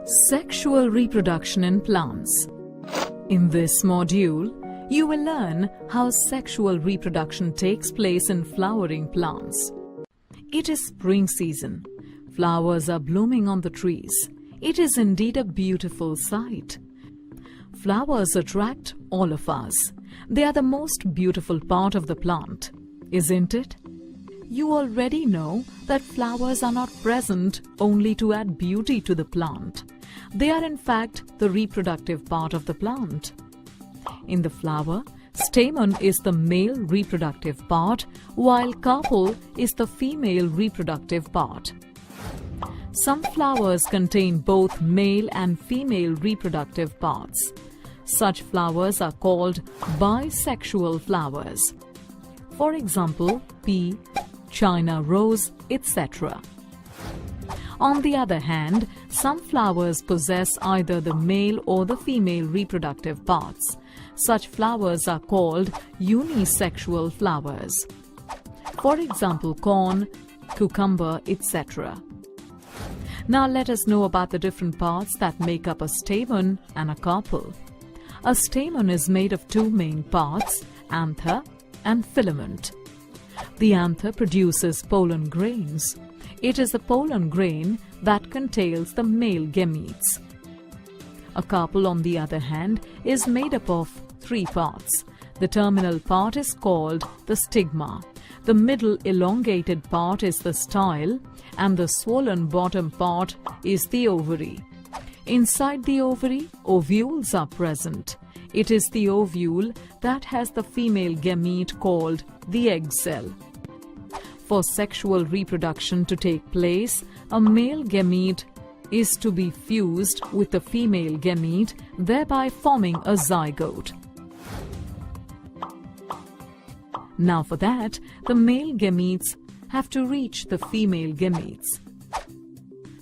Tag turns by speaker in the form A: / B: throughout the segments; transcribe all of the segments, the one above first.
A: Sexual reproduction in plants. In this module, you will learn how sexual reproduction takes place in flowering plants. It is spring season. Flowers are blooming on the trees. It is indeed a beautiful sight. Flowers attract all of us. They are the most beautiful part of the plant, isn't it? You already know that flowers are not present only to add beauty to the plant. They are in fact the reproductive part of the plant. In the flower, stamen is the male reproductive part, while carpel is the female reproductive part. Some flowers contain both male and female reproductive parts. Such flowers are called bisexual flowers. For example, pea, China rose, etc. On the other hand, some flowers possess either the male or the female reproductive parts. Such flowers are called unisexual flowers. For example, corn, cucumber, etc. Now let us know about the different parts that make up a stamen and a carpel. A stamen is made of two main parts, anther and filament. The anther produces pollen grains. It is the pollen grain that contains the male gametes. A carpel, on the other hand, is made up of three parts. The terminal part is called the stigma. The middle elongated part is the style, and the swollen bottom part is the ovary. Inside the ovary, ovules are present. It is the ovule that has the female gamete called the egg cell. For sexual reproduction to take place, a male gamete is to be fused with the female gamete, thereby forming a zygote. Now for that, the male gametes have to reach the female gametes.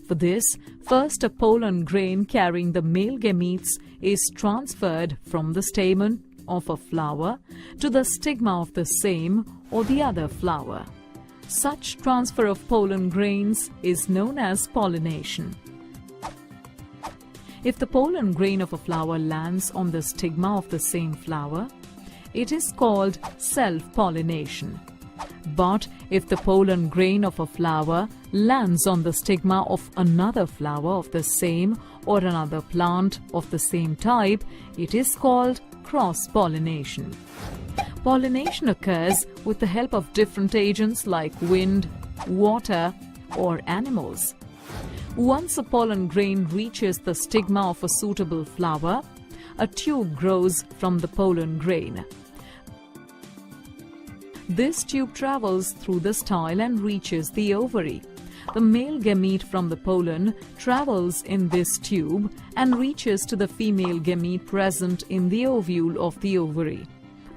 A: For this, first a pollen grain carrying the male gametes is transferred from the stamen of a flower to the stigma of the same or the other flower. Such transfer of pollen grains is known as pollination. If the pollen grain of a flower lands on the stigma of the same flower, it is called self-pollination. But if the pollen grain of a flower lands on the stigma of another flower of the same or another plant of the same type, it is called cross-pollination. Pollination occurs with the help of different agents like wind, water, or animals. Once a pollen grain reaches the stigma of a suitable flower, a tube grows from the pollen grain. This tube travels through the style and reaches the ovary. The male gamete from the pollen travels in this tube and reaches to the female gamete present in the ovule of the ovary.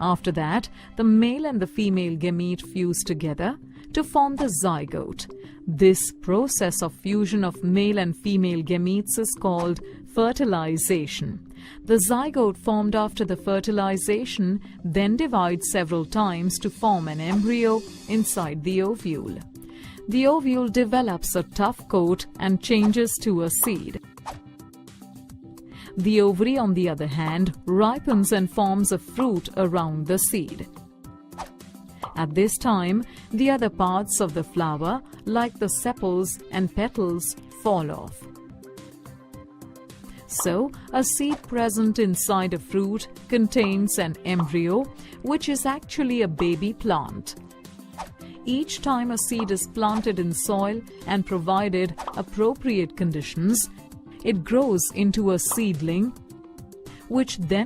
A: After that, the male and the female gamete fuse together to form the zygote. This process of fusion of male and female gametes is called fertilization. The zygote formed after the fertilization then divides several times to form an embryo inside the ovule. The ovule develops a tough coat and changes to a seed. The ovary, on the other hand, ripens and forms a fruit around the seed. At this time, the other parts of the flower, like the sepals and petals, fall off. So, a seed present inside a fruit contains an embryo, which is actually a baby plant. Each time a seed is planted in soil and provided appropriate conditions, it grows into a seedling, which then